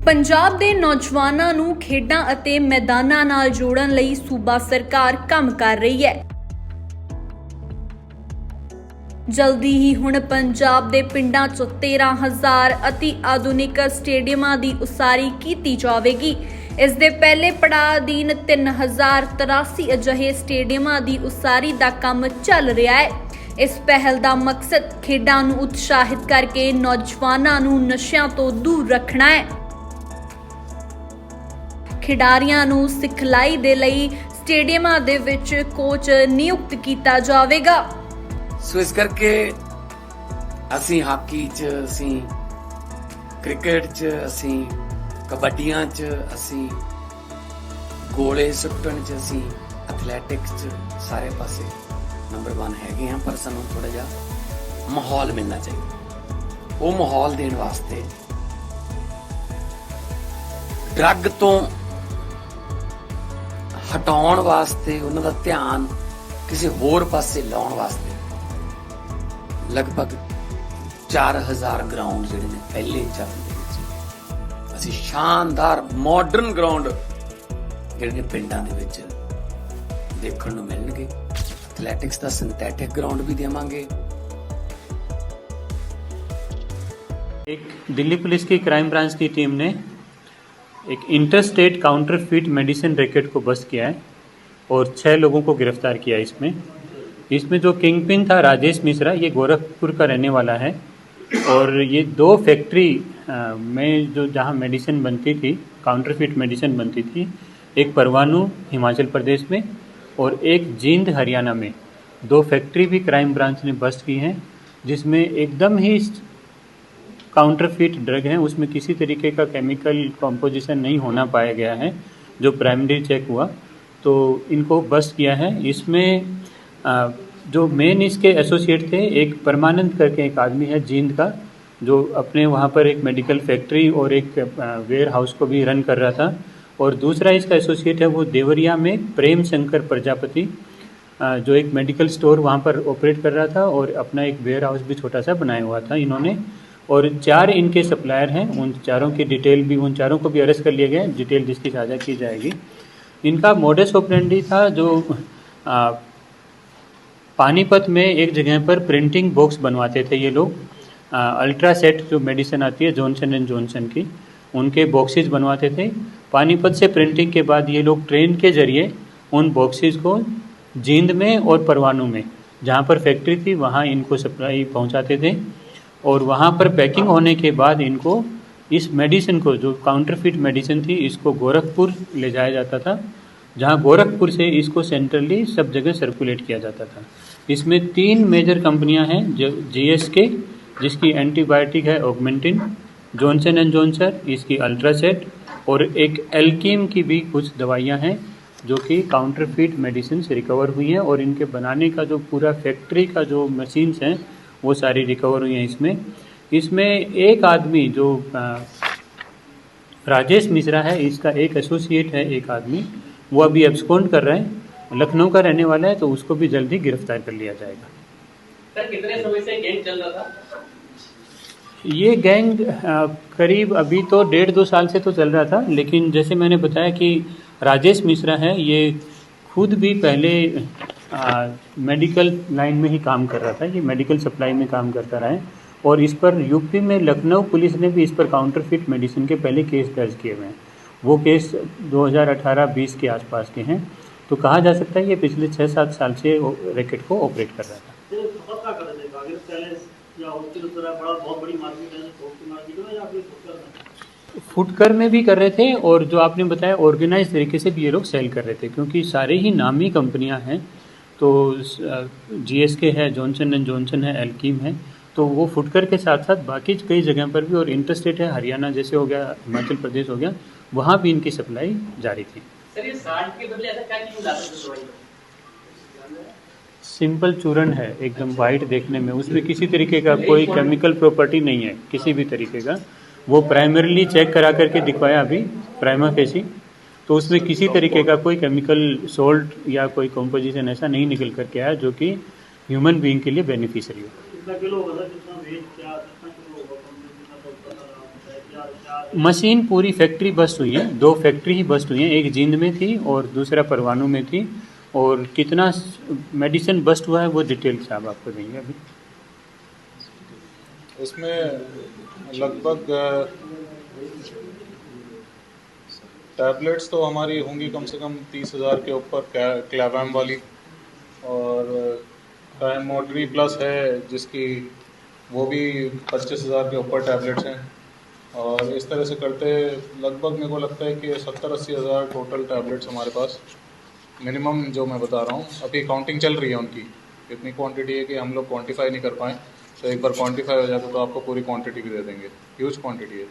ਪੰਜਾਬ ਦੇ ਨੌਜਵਾਨਾਂ ਨੂੰ ਖੇਡਾਂ ਅਤੇ ਮੈਦਾਨਾਂ ਨਾਲ ਜੋੜਨ ਲਈ ਸੂਬਾ ਸਰਕਾਰ ਕੰਮ ਕਰ ਰਹੀ ਹੈ। ਜਲਦੀ ਹੀ ਹੁਣ ਪੰਜਾਬ ਦੇ ਪਿੰਡਾਂ 'ਚ 13,000 ਅਤੀ ਆਧੁਨਿਕ ਸਟੇਡੀਅਮਾਂ ਦੀ ਉਸਾਰੀ ਕੀਤੀ ਜਾਵੇਗੀ। ਇਸ ਦੇ ਪਹਿਲੇ ਪੜਾਅ ਅਧੀਨ 3083 ਅਜਿਹੇ ਸਟੇਡੀਅਮਾਂ ਦੀ ਉਸਾਰੀ ਦਾ ਕੰਮ ਚੱਲ ਰਿਹਾ ਹੈ। ਇਸ ਪਹਿਲ ਦਾ ਮਕਸਦ ਖੇਡਾਂ ਨੂੰ ਉਤਸ਼ਾਹਿਤ ਕਰਕੇ ਨੌਜਵਾਨਾਂ ਨੂੰ ਨਸ਼ਿਆਂ ਤੋਂ ਦੂਰ ਰੱਖਣਾ ਹੈ। ਖਿਡਾਰੀਆਂ ਨੂੰ ਸਿਖਲਾਈ ਦੇ ਲਈ ਸਟੇਡੀਅਮਾਂ ਦੇ ਵਿੱਚ ਕੋਚ ਨਿਯੁਕਤ ਕੀਤਾ ਜਾਵੇਗਾ। ਸੋ ਇਸ ਕਰਕੇ ਅਸੀਂ ਹਾਕੀ 'ਚ, ਅਸੀਂ ਕ੍ਰਿਕਟ 'ਚ, ਅਸੀਂ ਕਬੱਡੀਆਂ 'ਚ, ਅਸੀਂ ਗੋਲੇ ਸੁੱਟਣ 'ਚ, ਅਸੀਂ ਐਥਲੈਟਿਕਸ 'ਚ ਸਾਰੇ ਪਾਸੇ ਨੰਬਰ 1 ਹੈਗੇ ਹਾਂ। ਪਰ ਸਾਨੂੰ ਥੋੜਾ ਜਿਹਾ ਮਾਹੌਲ ਮਿਲਣਾ ਚਾਹੀਦਾ। ਉਹ ਮਾਹੌਲ ਦੇਣ ਵਾਸਤੇ ਡਰੱਗ ਤੋਂ ਹਟਾਉਣ ਵਾਸਤੇ, ਉਹਨਾਂ ਦਾ ਧਿਆਨ ਕਿਸੇ ਹੋਰ ਪਾਸੇ ਲਾਉਣ ਵਾਸਤੇ ਲਗਭਗ 4000 ਗਰਾਊਂਡ ਜਿਹੜੇ ਨੇ ਪਹਿਲੇ ਚਰਨ ਦੇ ਵਿੱਚ ਅਸੀਂ ਸ਼ਾਨਦਾਰ ਮਾਡਰਨ ਗਰਾਊਂਡ ਜਿਹੜੇ ਨੇ ਪਿੰਡਾਂ ਦੇ ਵਿੱਚ ਦੇਖਣ ਨੂੰ ਮਿਲਣਗੇ। एथलेटिक्स का सिंथेटिक ग्राउंड भी देवांगे। एक दिल्ली पुलिस की क्राइम ब्रांच की टीम ने एक इंटरस्टेट काउंटरफीट मेडिसिन रैकेट को बस्ट किया है और 6 लोगों को गिरफ्तार किया। इसमें जो किंगपिन था राजेश मिश्रा, ये गोरखपुर का रहने वाला है और ये 2 फैक्ट्री में जो जहाँ मेडिसिन बनती थी, काउंटरफीट मेडिसिन बनती थी, एक परवाणू हिमाचल प्रदेश में और एक जींद हरियाणा में 2 फैक्ट्री भी क्राइम ब्रांच ने बस्ट की हैं, जिसमें एकदम ही काउंटरफीट ड्रग हैं, उसमें किसी तरीके का केमिकल कॉम्पोजिशन नहीं होना पाया गया है। जो प्राइमरी चेक हुआ तो इनको बस्ट किया है। इसमें जो मेन इसके एसोसिएट थे, एक परमानंद करके एक आदमी है जींद का, जो अपने वहाँ पर एक मेडिकल फैक्ट्री और एक वेयर हाउस को भी रन कर रहा था, और दूसरा इसका एसोसिएट है वो देवरिया में प्रेम शंकर प्रजापति, जो एक मेडिकल स्टोर वहाँ पर ऑपरेट कर रहा था और अपना एक वेयर हाउस भी छोटा सा बनाया हुआ था इन्होंने। और 4 इनके सप्लायर हैं, उन चारों की डिटेल भी, उन चारों को भी अरेस्ट कर लिया गया है, डिटेल जिसकी साझा की जाएगी। इनका मोडस ऑपरेंडी था जो पानीपत में एक जगह पर प्रिंटिंग बॉक्स बनवाते थे ये लोग। अल्ट्रा सेट जो मेडिसिन आती है जॉनसन एंड जॉनसन की, उनके बॉक्सेस बनवाते थे। पानीपत से प्रिंटिंग के बाद ये लोग ट्रेन के ज़रिए उन बॉक्सेस को जींद में और परवाणू में जहाँ पर फैक्ट्री थी वहाँ इनको सप्लाई पहुँचाते थे, और वहाँ पर पैकिंग होने के बाद इनको इस मेडिसिन को, जो काउंटरफीट मेडिसिन थी, इसको गोरखपुर ले जाया जाता था, जहाँ गोरखपुर से इसको सेंट्रली सब जगह सर्कुलेट किया जाता था। इसमें 3 मेजर कंपनियाँ हैं, जो GSK जिसकी एंटीबायोटिक है ऑगमेंटिन, जॉनसन एंड जॉनसन इसकी अल्ट्रासेट, और एक एल्कीम की भी कुछ दवाइयाँ हैं जो कि काउंटरफीट मेडिसिन से रिकवर हुई हैं, और इनके बनाने का जो पूरा फैक्ट्री का जो मशीन्स हैं वो सारी रिकवर हुई हैं। इसमें एक आदमी जो राजेश मिश्रा है, इसका एक एसोसिएट है एक आदमी, वो अभी एब्सकॉन्ड कर रहा है, लखनऊ का रहने वाला है, तो उसको भी जल्दी गिरफ्तार कर लिया जाएगा। सर, कितने समय से गैंग चल रहा था? ये गैंग करीब अभी तो 1.5-2 साल से तो चल रहा था, लेकिन जैसे मैंने बताया कि राजेश मिश्रा है, ये खुद भी पहले मेडिकल लाइन में ही काम कर रहा था, ये मेडिकल सप्लाई में काम करता रहा है, और इस पर यूपी में लखनऊ पुलिस ने भी इस पर काउंटरफीट मेडिसिन के पहले केस दर्ज किए हुए हैं। वो केस 2018-20 के आसपास के हैं, तो कहा जा सकता है ये पिछले 6-7 साल से रैकेट को ऑपरेट कर रहा था। फुटकर में भी कर रहे थे, और जो आपने बताया ऑर्गेनाइज तरीके से भी ये लोग सेल कर रहे थे, क्योंकि सारे ही नामी कंपनियां हैं। तो GSK है, जॉनसन एंड जॉनसन है, एल्कीम है, तो वो फुटकर के साथ साथ बाकी कई जगह पर भी, और इंटरस्टेट है हरियाणा जैसे हो गया, हिमाचल प्रदेश हो गया, वहाँ भी इनकी सप्लाई जारी थी। सर, ये साल्ट के बदले ऐसा क्या क्यों लाते थे दवाई? सिंपल चूर्ण है, एकदम वाइट देखने में, उसमें किसी तरीके का कोई केमिकल प्रॉपर्टी नहीं है किसी भी तरीके का। वो प्राइमरीली चेक करा करके दिखवाया अभी प्राइमा फेसी, तो उसमें किसी तरीके का कोई केमिकल सोल्ट या कोई कॉम्पोजिशन ऐसा नहीं निकल करके आया जो कि ह्यूमन बीइंग के लिए बेनिफिशियरी हो। मशीन पूरी फैक्ट्री बस्ट हुई है, 2 फैक्ट्री ही बस्ट हुई हैं, एक जींद में थी और दूसरा परवाणू में थी। और कितना मेडिसिन बस्ट हुआ है वो डिटेल साहब आपको देंगे अभी। इसमें लगभग टैबलेट्स तो हमारी होंगी कम से कम 30,000 के ऊपर क्लेवैम वाली, और टाइमोड्री प्लस है जिसकी वो भी 25,000 के ऊपर टैबलेट्स हैं। और इस तरह से करते लगभग मेरे को लगता है कि 70-80 हज़ार टोटल टैबलेट्स हमारे पास मिनिमम जो मैं बता रहा हूँ। अभी काउंटिंग चल रही है उनकी, इतनी क्वांटिटी है कि हम लोग क्वांटिफाई नहीं कर पाएँ, तो एक बार क्वांटिफाई हो जाता तो आपको पूरी क्वांटिटी भी दे देंगे। ह्यूज क्वांटिटी है।